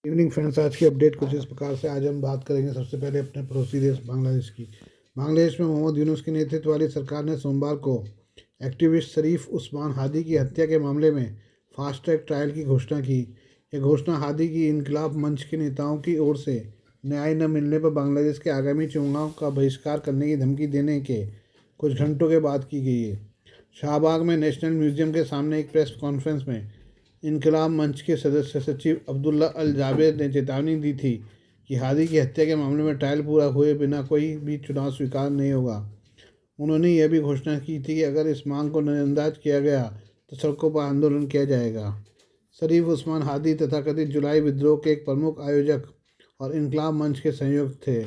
Evening friends, आज की update कुछ इस प्रकार से। आज हम बात करेंगे सबसे पहले अपने पड़ोसी देश बांग्लादेश की। बांग्लादेश में मोहम्मद यूनुस के नेतृत्व वाली सरकार ने सोमवार को एक्टिविस्ट शरीफ उस्मान हादी की हत्या के मामले में फास्ट ट्रैक ट्रायल की घोषणा की। यह घोषणा हादी की इनकलाब मंच के नेताओं की ओर से न्याय न मिलने पर बांग्लादेश के आगामी चुनाव का बहिष्कार करने की धमकी देने के कुछ घंटों के बाद की गई है। शाहबाग में नेशनल म्यूजियम के सामने एक प्रेस कॉन्फ्रेंस में इनकलाब मंच के सदस्य सचिव अब्दुल्ला अल जाबेर ने चेतावनी दी थी कि हादी की हत्या के मामले में ट्रायल पूरा हुए बिना कोई भी चुनाव स्वीकार नहीं होगा। उन्होंने यह भी घोषणा की थी कि अगर इस मांग को नज़रअंदाज किया गया तो सड़कों पर आंदोलन किया जाएगा। शरीफ उस्मान हादी तथाकथित जुलाई विद्रोह के एक प्रमुख आयोजक और इनकलाब मंच के संयोजक थे।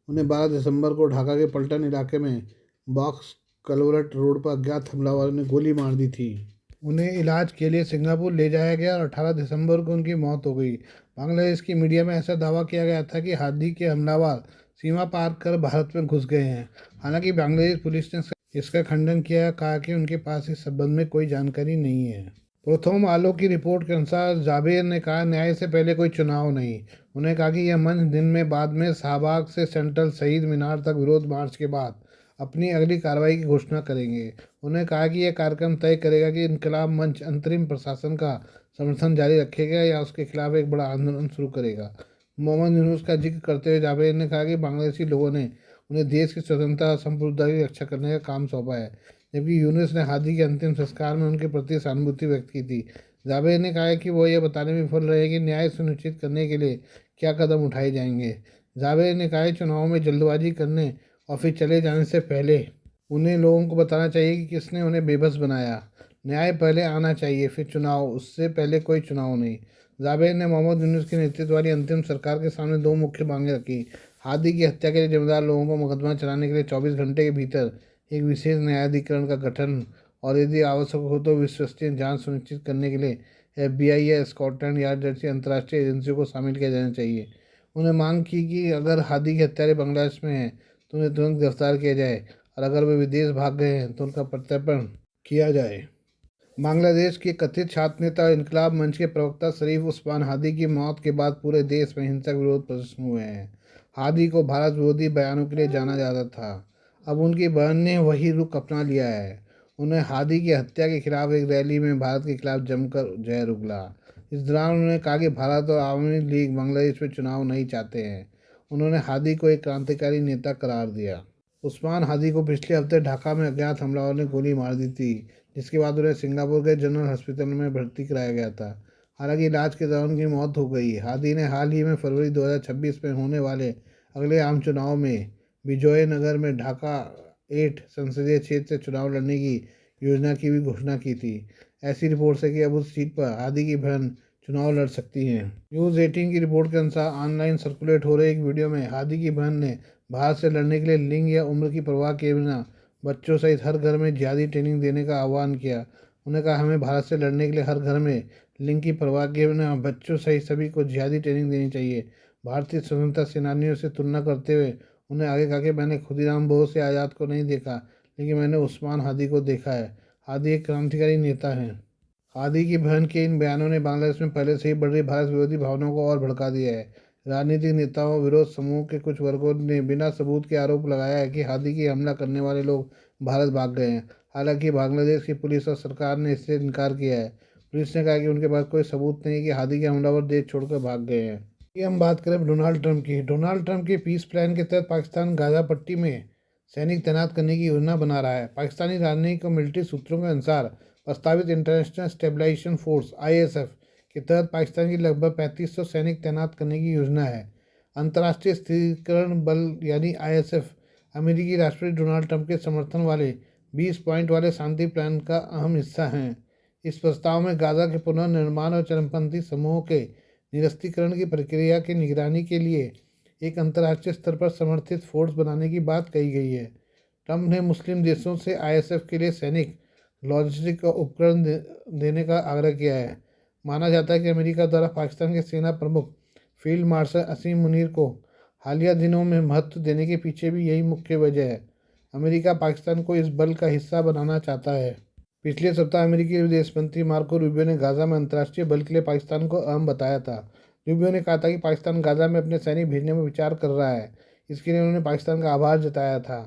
उन्हें 12 दिसंबर को ढाका के पल्टन इलाके में बॉक्स कलवरट रोड पर अज्ञात हमलावरों ने गोली मार दी थी। उन्हें इलाज के लिए सिंगापुर ले जाया गया और 18 दिसंबर को उनकी मौत हो गई। बांग्लादेश की मीडिया में ऐसा दावा किया गया था कि हादी के हमलावर सीमा पार कर भारत में घुस गए हैं। हालांकि बांग्लादेश पुलिस ने इसका खंडन किया, कहा कि उनके पास इस संबंध में कोई जानकारी नहीं है। प्रथम आलोक की रिपोर्ट के अनुसार जाबेर ने कहा, न्याय से पहले कोई चुनाव नहीं। उन्होंने कहा कि यह मंच दिन में बाद में शाहबाग से सेंट्रल शहीद मीनार तक विरोध मार्च के बाद अपनी अगली कार्रवाई की घोषणा करेंगे। उन्होंने कहा कि यह कार्यक्रम तय करेगा कि इनकलाब मंच अंतरिम प्रशासन का समर्थन जारी रखेगा या उसके खिलाफ एक बड़ा आंदोलन शुरू करेगा। मोहम्मद यूनुस का जिक्र करते हुए जावेद ने कहा कि बांग्लादेशी लोगों ने उन्हें देश की स्वतंत्रता और संप्रभुता की रक्षा करने का काम सौंपा है, जबकि यूनुस ने हादी के अंतिम संस्कार में उनके प्रति सहानुभूति व्यक्त की थी। जावेद ने कहा कि वो यह बताने में विफल रहे कि न्याय सुनिश्चित करने के लिए क्या कदम उठाए जाएंगे। जावेद ने कहा कि चुनाव में जल्दबाजी करने और फिर चले जाने से पहले उन्हें लोगों को बताना चाहिए कि किसने उन्हें बेबस बनाया। न्याय पहले आना चाहिए, फिर चुनाव, उससे पहले कोई चुनाव नहीं। जावेद ने मोहम्मद यूनुस के नेतृत्व वाली अंतिम सरकार के सामने दो मुख्य मांगें रखी। हादी की हत्या के लिए जिम्मेदार लोगों को मुकदमा चलाने के लिए 24 घंटे के भीतर एक विशेष न्यायाधिकरण का गठन और यदि आवश्यक हो तो विश्वसनीय जांच सुनिश्चित करने के लिए FBI या स्कॉटलैंड यार्ड जैसी अंतर्राष्ट्रीय एजेंसियों को शामिल किया जाना चाहिए। उन्हें मांग की कि अगर हादी के हत्यारे बांग्लादेश में हैं तो उन्हें तुरंत गिरफ्तार किया जाए और अगर वे विदेश भाग गए हैं तो उनका प्रत्यर्पण किया जाए। बांग्लादेश के कथित छात्र नेता और इनकलाब मंच के प्रवक्ता शरीफ उस्मान हादी की मौत के बाद पूरे देश में हिंसक विरोध प्रदर्शन हुए हैं। हादी को भारत विरोधी बयानों के लिए जाना जाता था। अब उनकी बहन ने वही रुख अपना लिया है। उन्हें हादी की हत्या के खिलाफ एक रैली में भारत के खिलाफ जमकर जहर उगला। इस दौरान उन्होंने कहा कि भारत और आवामी लीग बांग्लादेश में चुनाव नहीं चाहते हैं। उन्होंने हादी को एक क्रांतिकारी नेता करार दिया। उस्मान हादी को पिछले हफ्ते ढाका में अज्ञात हमलावरों ने गोली मार दी थी, जिसके बाद उन्हें सिंगापुर के जनरल हॉस्पिटल में भर्ती कराया गया था। हालांकि इलाज के दौरान उनकी मौत हो गई। हादी ने हाल ही में फरवरी 2026 में होने वाले अगले आम चुनाव में विजयनगर में ढाका 8 संसदीय क्षेत्र से चुनाव लड़ने की योजना की भी घोषणा की थी। ऐसी रिपोर्ट है कि अब उस सीट पर हादी की बहन चुनाव लड़ सकती हैं। न्यूज़ 18 की रिपोर्ट के अनुसार ऑनलाइन सर्कुलेट हो रहे एक वीडियो में हादी की बहन ने भारत से लड़ने के लिए लिंग या उम्र की परवाह किए बिना बच्चों सहित हर घर में जिहादी ट्रेनिंग देने का आह्वान किया। उन्होंने कहा, हमें भारत से लड़ने के लिए हर घर में लिंग की परवाह किए बिना बच्चों सहित सभी को जिहादी ट्रेनिंग देनी चाहिए। भारतीय स्वतंत्रता सेनानियों से तुलना करते हुए उन्हें आगे कहा कि मैंने खुदीराम बोस या आज़ाद को नहीं देखा, लेकिन मैंने उस्मान हादी को देखा है। हादी एक क्रांतिकारी नेता हैं। हादी की बहन के इन बयानों ने बांग्लादेश में पहले से ही बढ़ रही भारत विरोधी भावनाओं को और भड़का दिया है। राजनीतिक नेताओं विरोध समूह के कुछ वर्गों ने बिना सबूत के आरोप लगाया है कि हादी की हमला करने वाले लोग भारत भाग गए हैं। हालांकि बांग्लादेश की पुलिस और सरकार ने इससे इनकार किया है। पुलिस ने कहा कि उनके पास कोई सबूत नहीं कि हादी के हमलावर देश छोड़कर भाग गए हैं। ये हम बात करें डोनाल्ड ट्रंप की। डोनाल्ड ट्रंप के पीस प्लान के तहत पाकिस्तान गाजा पट्टी में सैनिक तैनात करने की योजना बना रहा है। पाकिस्तानी राजनयिक और मिलिट्री सूत्रों के अनुसार प्रस्तावित इंटरनेशनल स्टेबलाइजेशन फोर्स ISF के तहत पाकिस्तान की लगभग 3500 सैनिक तैनात करने की योजना है। अंतर्राष्ट्रीय स्थिरीकरण बल यानी ISF अमेरिकी राष्ट्रपति डोनाल्ड ट्रंप के समर्थन वाले 20 पॉइंट वाले शांति प्लान का अहम हिस्सा हैं। इस प्रस्ताव में गाजा के पुनर्निर्माण और चरमपंथी समूहों के निरस्तीकरण की प्रक्रिया की निगरानी के लिए एक अंतर्राष्ट्रीय स्तर पर समर्थित फोर्स बनाने की बात कही गई है। ट्रंप ने मुस्लिम देशों से ISF के लिए सैनिक लॉजिस्टिक और उपकरण देने का आग्रह किया है। माना जाता है कि अमेरिका द्वारा पाकिस्तान के सेना प्रमुख फील्ड मार्शल असीम मुनीर को हालिया दिनों में महत्व देने के पीछे भी यही मुख्य वजह है। अमेरिका पाकिस्तान को इस बल का हिस्सा बनाना चाहता है। पिछले सप्ताह अमेरिकी विदेश मंत्री मार्को रूबियो ने गाजा में अंतर्राष्ट्रीय बल के लिए पाकिस्तान को अहम बताया था, रूबियो ने कहा था कि पाकिस्तान गाज़ा में अपने सैनिक भेजने में विचार कर रहा है। इसके लिए उन्होंने पाकिस्तान का आभार जताया था।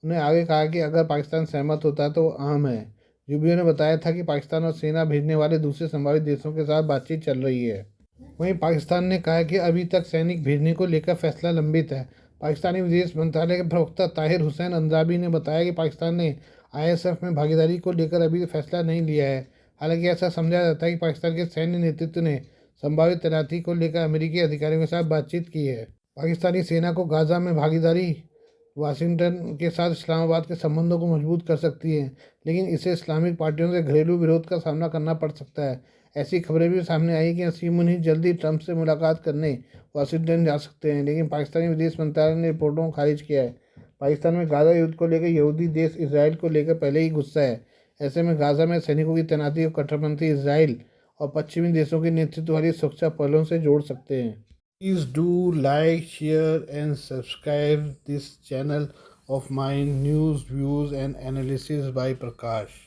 उन्होंने आगे कहा कि अगर पाकिस्तान सहमत होता है तो वो अहम है। रूबियो ने बताया था कि पाकिस्तान और सेना भेजने वाले दूसरे संभावित देशों के साथ बातचीत चल रही है। वहीं पाकिस्तान ने कहा है कि अभी तक सैनिक भेजने को लेकर फैसला लंबित है। पाकिस्तानी विदेश मंत्रालय के प्रवक्ता ताहिर हुसैन अंद्राबी ने बताया कि पाकिस्तान ने आईएसएफ में भागीदारी को लेकर अभी फैसला नहीं लिया है। हालांकि ऐसा समझा जाता है कि पाकिस्तान के सैन्य नेतृत्व ने संभावित तैनाती को लेकर अमेरिकी अधिकारियों के साथ बातचीत की है। पाकिस्तानी सेना को गाज़ा में भागीदारी वाशिंगटन के साथ इस्लामाबाद के संबंधों को मजबूत कर सकती है, लेकिन इसे इस्लामिक पार्टियों से घरेलू विरोध का सामना करना पड़ सकता है। ऐसी खबरें भी सामने आई कि नसीम मुनीर जल्दी ट्रंप से मुलाकात करने वाशिंगटन जा सकते हैं, लेकिन पाकिस्तानी विदेश मंत्रालय ने रिपोर्टों को खारिज किया है। पाकिस्तान में गाज़ा युद्ध को लेकर यहूदी देश इसराइल को लेकर पहले ही गुस्सा है। ऐसे में गाज़ा में सैनिकों की तैनाती को कट्टरपंथी इसराइल और पश्चिमी देशों के नेतृत्व वाली सुरक्षा पहलों से जोड़ सकते हैं। Please do like, share and subscribe this channel of mine, news, views and analysis by Prakash.